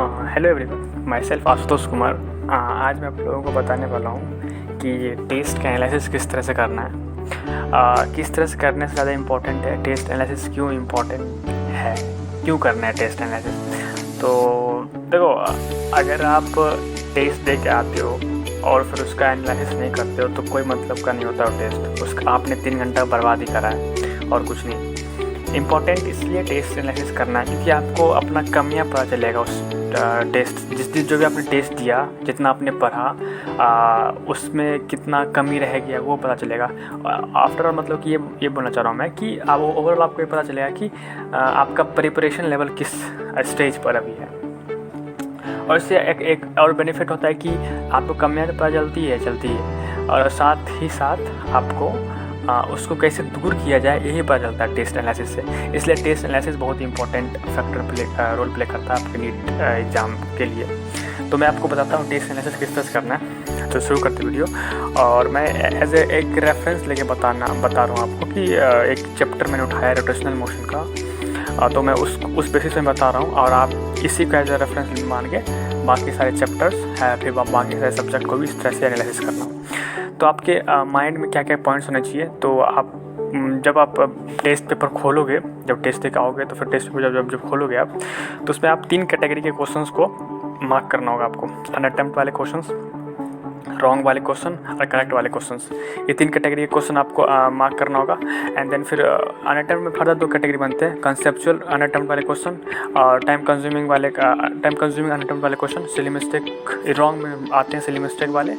Hello everyone, my self Ashutosh Kumar. आज मैं आप लोगों को बताने वाला हूँ कि टेस्ट का एनालिसिस किस तरह से करना है। किस तरह से करने से ज़्यादा इम्पोर्टेंट है टेस्ट एनालिसिस, क्यों इम्पोर्टेंट है, क्यों करना है टेस्ट एनालिसिस। तो देखो, अगर आप टेस्ट दे के आते हो और फिर उसका एनालिसिस नहीं करते हो तो कोई मतलब का नहीं होता वो टेस्ट। उसका आपने 3 घंटा बर्बाद ही करा है और कुछ नहीं। इम्पॉर्टेंट इसलिए टेस्ट एनालिसिस करना है क्योंकि आपको अपना कमियां पता चलेगा उस टेस्ट जो भी आपने टेस्ट दिया, जितना आपने पढ़ा उसमें कितना कमी रह गया वो पता चलेगा। आफ्टर ऑल मतलब कि ये बोलना चाह रहा हूँ मैं कि आप ओवरऑल आपको ये पता चलेगा कि आपका प्रिपरेशन लेवल किस स्टेज पर अभी है। और इससे एक और बेनिफिट होता है कि आपको कमियां तो पता चलती है और साथ ही साथ आपको उसको कैसे दूर किया जाए यही पता चलता है टेस्ट एनालिसिस से। इसलिए टेस्ट एनालिसिस बहुत इंपॉर्टेंट रोल प्ले करता है आपके नीट एग्ज़ाम के लिए। तो मैं आपको बताता हूँ टेस्ट एनालिसिस किस तरह से करना है। तो शुरू करते वीडियो, और मैं एज एक रेफरेंस लेके बता रहा हूँ आपको कि एक चैप्टर मैंने उठाया रोटेशनल मोशन का। तो मैं उस बेसिस में बता रहा हूँ और आप इसी को एज ए रेफरेंस मान के बाकी सारे चैप्टर्स है, फिर बाकी सारे सब्जेक्ट को भी इस तरह से एनालिसिस करना हो। तो आपके माइंड में क्या क्या पॉइंट्स होने चाहिए। तो आप जब आप टेस्ट पेपर खोलोगे, जब टेस्ट देकर आओगे तो फिर टेस्ट पेपर जब खोलोगे आप, तो उसमें आप 3 कैटेगरी के क्वेश्चंस को मार्क करना होगा आपको। अनअटेम्प्ट वाले क्वेश्चंस, रॉन्ग वाले क्वेश्चन और करेक्ट वाले क्वेश्चंस, ये 3 कैटेगरी के क्वेश्चन आपको मार्क करना होगा। एंड देन फिर अनअटेम्प्ट में फर्दर 2 कैटेगरी बनते हैं, कंसेप्चुअल अनअटेम्प्ट वाले क्वेश्चन और टाइम कंज्यूमिंग अनअटेम्प्ट वाले क्वेश्चन। सिली मिस्टेक रॉन्ग में आते हैं, सिली मिस्टेक वाले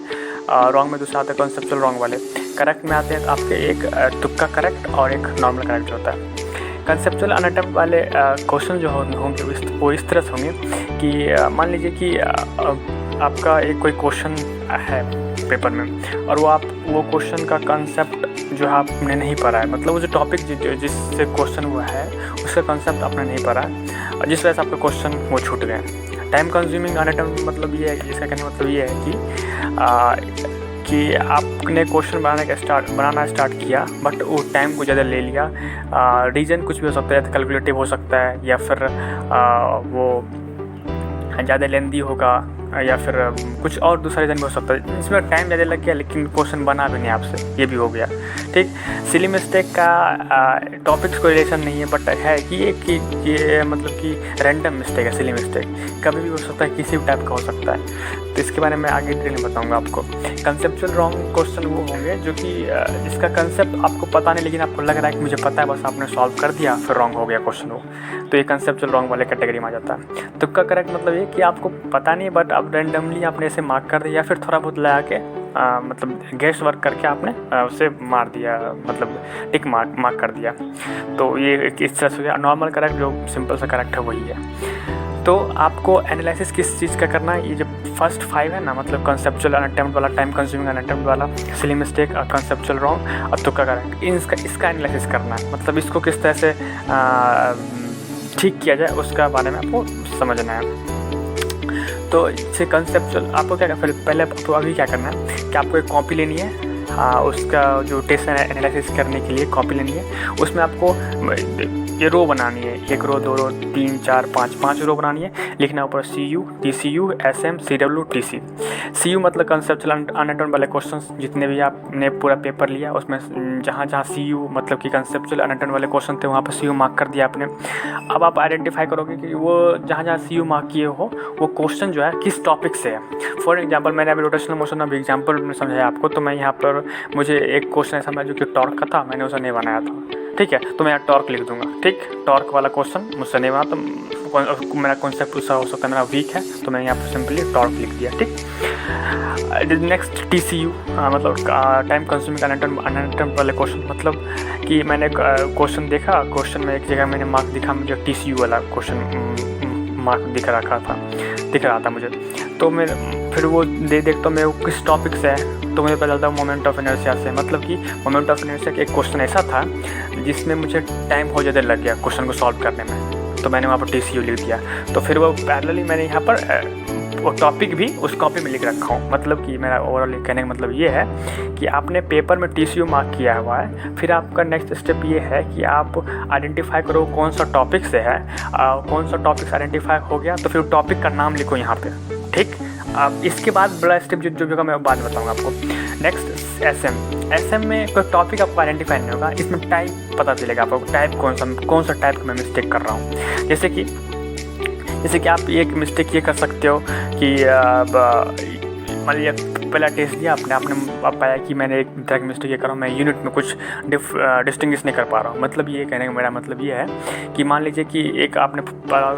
रॉन्ग में दूसरा आता है कंसेप्चुअल रॉन्ग वाले। करेक्ट में आते हैं आपके एक तुक्का करेक्ट और एक नॉर्मल करेक्ट जो होता है। कंसेप्चुअल अनअटेम्प्ट वाले क्वेश्चन जो होंगे वो इस तरह से होंगे कि मान लीजिए कि आपका एक कोई क्वेश्चन है पेपर में और वो क्वेश्चन का कंसेप्ट जो है आपने नहीं पढ़ा है, मतलब वो जो टॉपिक जिससे क्वेश्चन हुआ है उसका कंसेप्ट आपने नहीं पढ़ा है और जिस वजह से आपके क्वेश्चन वो छूट गए। टाइम कंज्यूमिंग अनअटेम्प्ट मतलब ये है कि इसका कहने मतलब ये है कि आपने क्वेश्चन बनाना स्टार्ट किया बट वो टाइम को ज़्यादा ले लिया। रीज़न कुछ भी हो सकता है, कैलकुलेटिव हो सकता है या फिर वो ज़्यादा लेंदी होगा या फिर कुछ और दूसरा रीज़न भी हो सकता है। इसमें टाइम ज़्यादा लग गया लेकिन क्वेश्चन बना भी नहीं आपसे, ये भी हो गया। ठीक, सिली मिस्टेक का टॉपिक्स को रिलेशन नहीं है बट है कि ये मतलब कि रैंडम मिस्टेक है। सिली मिस्टेक कभी भी हो सकता है, किसी भी टाइप का हो सकता है। तो इसके बारे में आगे डिटेल में बताऊंगा आपको। कंसेप्चुअल रॉन्ग क्वेश्चन वो होंगे जो कि जिसका कंसेप्ट आपको पता नहीं लेकिन आपको लग रहा है कि मुझे पता है, बस आपने सॉल्व कर दिया फिर रॉन्ग हो गया क्वेश्चन वो। तो ये कंसेप्चुअल रॉन्ग वाले कैटेगरी में आ जाता है। तुक्का करेक्ट मतलब ये कि आपको पता नहीं बट आप रैंडमली आपने ऐसे मार्क कर दिया या फिर थोड़ा बहुत लगा के मतलब गेस वर्क करके आपने उसे मार दिया, मतलब टिक मार्क कर दिया। तो ये इस तरह से हो गया। नॉर्मल करेक्ट जो सिंपल सा करेक्ट है वही है। तो आपको एनालिसिस किस चीज़ का करना है, ये जो फर्स्ट 5 है ना, मतलब कंसेप्चुअल अनअटेम्प्ट वाला, टाइम कंज्यूमिंग अनअटेम्प्ट वाला, सिली मिस्टेक, कंसेप्चुअल रॉन्ग और तुक्का करेक्ट, इसका एनालिसिस करना है। मतलब इसको किस तरह से ठीक किया जाए उसका बारे में आपको समझना है। तो इससे कंसेप्चुअल आपको क्या फिर पहले आपको अभी क्या करना है कि आपको एक कॉपी लेनी है। उसका जो टेस्ट एनालिसिस करने के लिए कॉपी लेनी है। उसमें आपको ये रो बनानी है, 1 रो 2 रो 3 4 5 रो बनानी है। लिखना ऊपर CU, TCU, SM, CW, TC। CU मतलब कंसेप्चुअल अनअटेम्प्ट वाले क्वेश्चंस जितने भी आपने पूरा पेपर लिया उसमें जहाँ CU मतलब कि कंसेप्चुअल अनअटेम्प्ट वाले क्वेश्चन थे वहाँ पर CU मार्क कर दिया आपने। अब आप आइडेंटिफाई करोगे कि वो जहाँ CU मार्क किए हो वो क्वेश्चन जो है किस टॉपिक से है। फॉर एग्जाम्पल मैंने अभी रोटेशनल मोशन अभी एग्जाम्पल में समझाया आपको, तो मैं यहाँ पर मुझे एक क्वेश्चन ऐसा समझा जो कि टॉर्क का था, मैंने उसे नहीं बनाया था। ठीक है, तो मैं यहाँ टॉर्क लिख दूंगा। ठीक, टॉर्क वाला क्वेश्चन मुझसे नहीं बना तो मेरा कॉन्सेप्ट दूसरा हो सकता है, मेरा वीक है, तो मैं यहाँ पर सिंपली टॉर्क लिख दिया। ठीक, नेक्स्ट TCU मतलब टाइम कंज्यूमिंग अनअटेम्प्ट वाले क्वेश्चन, मतलब कि मैंने क्वेश्चन देखा, क्वेश्चन में एक जगह मैंने मार्क दिखा, मुझे TCU वाला क्वेश्चन मार्क दिख रहा था मुझे। तो मैं फिर वो देखता हूँ मैं वो किस टॉपिक से है, तो मुझे पता चलता है मोमेंट ऑफ इनर्शिया से। मतलब कि मोमेंट ऑफ इनर्शिया का एक क्वेश्चन ऐसा था जिसमें मुझे टाइम बहुत ज़्यादा लग गया क्वेश्चन को सॉल्व करने में, तो मैंने वहाँ पर TCU लिख दिया। तो फिर वो पैरेलली मैंने यहाँ पर वो टॉपिक भी उस कॉपी में लिख रखा हूँ। मतलब कि मेरा ओवरऑल कहने का मतलब ये है कि आपने पेपर में TCU मार्क किया हुआ है, फिर आपका नेक्स्ट स्टेप ये है कि आप आइडेंटिफाई करो कौन सा टॉपिक से है, कौन सा टॉपिक आइडेंटिफाई हो गया तो फिर टॉपिक का नाम लिखो यहाँ पे, ठीक। अब इसके बाद बड़ा स्टेप जो होगा मैं बाद में बताऊँगा आपको। नेक्स्ट SM में कोई टॉपिक आपको आइडेंटिफाई नहीं होगा, इसमें टाइप पता चलेगा आपको, टाइप कौन सा टाइप का मैं मिस्टेक कर रहा हूँ। जैसे कि आप एक मिस्टेक ये कर सकते हो कि मान लीजिए पहला टेस्ट दिया आपने पाया कि मैंने एक तरह की मिस्टेक ये कर रहा हूँ, मैं यूनिट में कुछ डिस्टिंग्विश नहीं कर पा रहा हूँ। मतलब ये कहने का मेरा मतलब ये है कि मान लीजिए कि एक आपने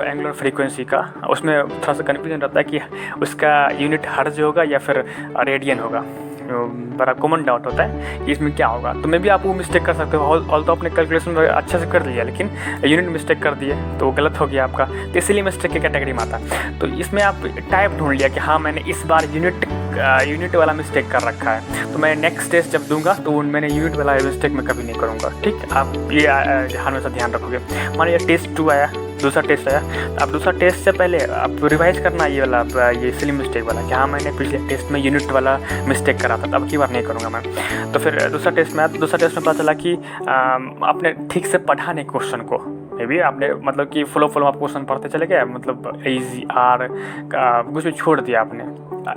एंगुलर फ्रीक्वेंसी का, उसमें थोड़ा सा कन्फ्यूजन रहता है कि उसका यूनिट हर्ट्ज होगा या फिर रेडियन होगा। बड़ा कॉमन डाउट होता है कि इसमें क्या होगा, तो मैं भी आप वो मिस्टेक कर सकते हो। ऑल तो आपने कैलकुलेशन अच्छे से कर लिया लेकिन यूनिट मिस्टेक कर दिए तो गलत हो गया आपका, तो इसीलिए मिस्टेक की कैटेगरी में आता। तो इसमें आप टाइप ढूंढ लिया कि हाँ मैंने इस बार यूनिट वाला मिस्टेक कर रखा है, तो मैं नेक्स्ट टेस्ट जब दूंगा तो मैंने यूनिट वाला मिस्टेक मैं कभी नहीं करूँगा, ठीक। आप ये हमेशा ध्यान रखोगे। मान लीजिए टेस्ट 2 आया, दूसरा टेस्ट आया, अब दूसरा टेस्ट से पहले आप रिवाइज करना ये वाला ये सिली मिस्टेक वाला कि हाँ मैंने पिछले टेस्ट में यूनिट वाला मिस्टेक करा था, अब की बार नहीं करूँगा मैं। तो फिर दूसरा टेस्ट में पता चला कि आपने ठीक से पढ़ा नहीं क्वेश्चन को, मे भी आपने मतलब कि फ्लो आप क्वेश्चन पढ़ते चले गए, मतलब ईजी आर कुछ भी छोड़ दिया आपने।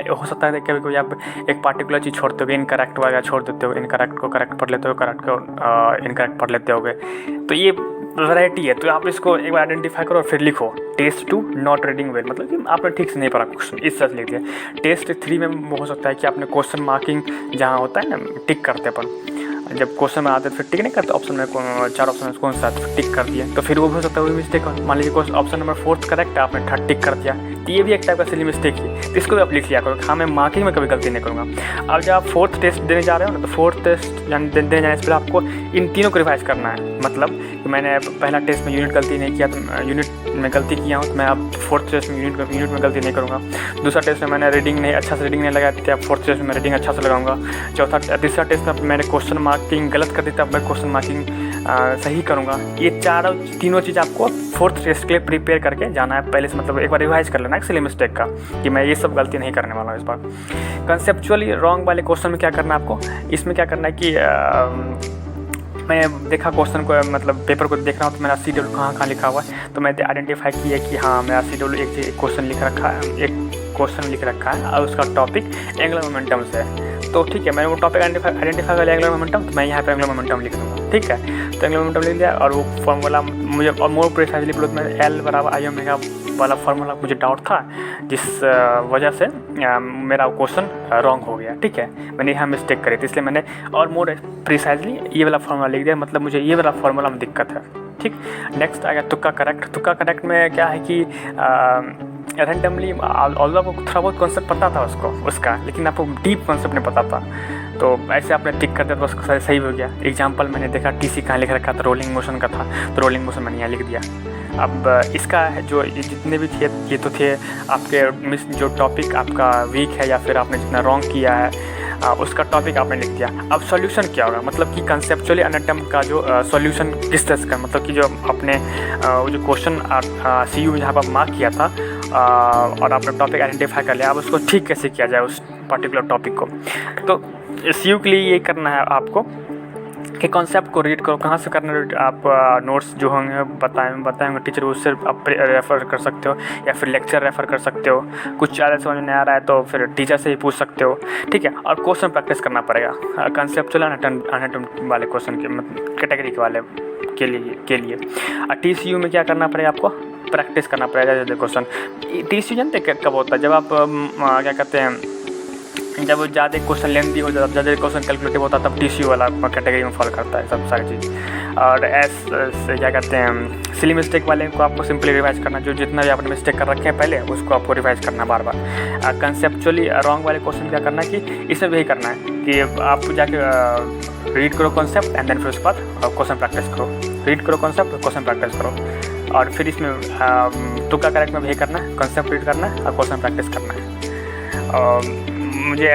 हो सकता है कभी आप एक पार्टिकुलर चीज़ छोड़ते हो, इनकरेक्ट वगैरह छोड़ देते हो, इनकरेक्ट को करेक्ट पढ़ लेते हो, करेक्ट को इनकरेक्ट पढ़ लेते होगे, तो ये वैरायटी है। तो आप इसको एक बार आइडेंटिफाई करो और फिर लिखो टेस्ट 2 नॉट रीडिंग वेल, मतलब कि आपने ठीक से नहीं पढ़ा क्वेश्चन, इस तरह से लिख दिया। टेस्ट 3 में हो सकता है कि आपने क्वेश्चन मार्किंग जहाँ होता है ना टिक करते अपन, जब क्वेश्चन में आते तो फिर टिक नहीं करते, ऑप्शन में 4 ऑप्शन कौन सा टिक कर दिया, तो फिर वो भी हो सकता है वो मिस्टेक हो। मान लीजिए ऑप्शन नंबर 4 करेक्ट है, आपने 3rd टिक कर दिया, तो ये भी एक टाइप का सिली मिस्टेक है, तो इसको भी आप लिख लिया करो। हाँ मैं मार्किंग में कभी गलती नहीं करूँगा। अब जब आप 4th टेस्ट देने जा रहे हो ना, तो 4th टेस्ट देने जाने से पहले आपको इन तीनों को रिवाइज करना है। मतलब कि मैंने पहला टेस्ट में यूनिट गलती नहीं किया, तो यूनिट में गलती किया हूँ तो मैं अब 4th टेस्ट में यूनिट में गलती नहीं करूँगा। दूसरा टेस्ट में मैंने रीडिंग नहीं अच्छा से रीडिंग नहीं लगाया था, 4th टेस्ट में रीडिंग अच्छा से लगाऊंगा। तीसरा टेस्ट में मैंने क्वेश्चन मार्किंग गलत कर दी, तब मैं क्वेश्चन मार्किंग सही करूँगा। ये तीनों चीज़ आपको 4th टेस्ट के लिए प्रिपेयर करके जाना है पहले से, मतलब एक बार रिवाइज कर लेना है सिली मिस्टेक का कि मैं ये सब गलती नहीं करने वाला हूँ इस बार। कंसेप्चुअली रॉन्ग वाले क्वेश्चन में क्या करना है आपको, इसमें क्या करना है कि मैं देखा क्वेश्चन को, मतलब पेपर को देख रहा हूँ तो मेरा CW कहाँ लिखा हुआ है, तो मैं आइडेंटिफाई किया कि हाँ मेरा CW एक क्वेश्चन लिख रखा है और उसका टॉपिक एंगुलर मोमेंटम से है। तो ठीक है, मैंने वो टॉपिक आइडेंटिफाई कर लिया एंगुलर मोमेंटम, तो मैं यहाँ पे एंगुलर मोमेंटम लिख दूँगा, ठीक है। तो एंगुलर मोमेंटम लिख दिया और वो फार्मूला मुझे और मोर प्रिसाइजली बोलो, मैं L = I वाला फार्मूला मुझे डाउट था, जिस वजह से मेरा क्वेश्चन रॉन्ग हो गया, ठीक है। मैंने यहाँ मिस्टेक करी थी, इसलिए मैंने और मोर प्रिसाइजली ये वाला फार्मूला लिख दिया, मतलब मुझे ये वाला फार्मूला में दिक्कत है, ठीक। नेक्स्ट आ गया तुक्का करेक्ट में क्या है कि रैंडमली, ऑल्दो आपको थोड़ा बहुत कॉन्सेप्ट पता था उसका, लेकिन आपको डीप कॉन्सेप्ट नहीं पता था, तो ऐसे आपने टिक कर दिया तो बस सही हो गया। एग्जांपल मैंने देखा TC कहाँ लिख रखा था, रोलिंग मोशन का था, तो रोलिंग मोशन मैंने यहाँ लिख दिया। अब इसका जो जितने भी थे ये तो थे आपके जो टॉपिक आपका वीक है या फिर आपने जितना रॉन्ग किया है उसका टॉपिक आपने लिख दिया। अब सॉल्यूशन क्या होगा, मतलब कि कंसेप्चुअली एनाटॉमी का जो सॉल्यूशन किस तरह का, मतलब कि जो आपने वो जो क्वेश्चन CU में जहाँ पर मार्क किया था और आपने टॉपिक आइडेंटिफाई कर लिया, अब उसको ठीक कैसे किया जाए उस पर्टिकुलर टॉपिक को। तो CU के लिए ये करना है आपको कि कॉन्सेप्ट को रीड करो, कहाँ से करना है, आप नोट्स जो होंगे बताएंगे टीचर, उससे आप रेफ़र कर सकते हो या फिर लेक्चर रेफ़र कर सकते हो। कुछ ज़्यादा समझ नहीं आ रहा है तो फिर टीचर से ही पूछ सकते हो, ठीक है। और क्वेश्चन प्रैक्टिस करना पड़ेगा कंसेप्चुअल एनाटॉमी वाले क्वेश्चन के कैटेगरी के वाले के लिए। TCU में क्या करना पड़ेगा आपको, प्रैक्टिस करना पड़ेगा ज़्यादा क्वेश्चन। TCU जानते कब होता है, जब आप क्या कहते हैं, जब ज़्यादा क्वेश्चन लेंथी हो, ज़्यादा क्वेश्चन कैलकुलेटिव होता है, तब TCU वाला कैटेगरी में फॉल करता है सब सारी चीज़। और क्या कहते हैं सिली मिस्टेक वाले को आपको सिंपली रिवाइज करना, जो जितना भी आपने मिस्टेक कर रखे हैं पहले उसको आपको रिवाइज करना बार बार। कंसेप्चुअली रॉन्ग वाले क्वेश्चन क्या करना है कि इसमें भी यही करना है कि आप जाके रीड करो कॉन्सेप्ट एंड देन फिर उसके बाद क्वेश्चन प्रैक्टिस करो, रीड करो कॉन्सेप्ट क्वेश्चन प्रैक्टिस करो। और फिर इसमें तुक्का करेक्ट में भी यही करना है, कॉन्सेप्ट रीड करना है और क्वेश्चन प्रैक्टिस करना है। मुझे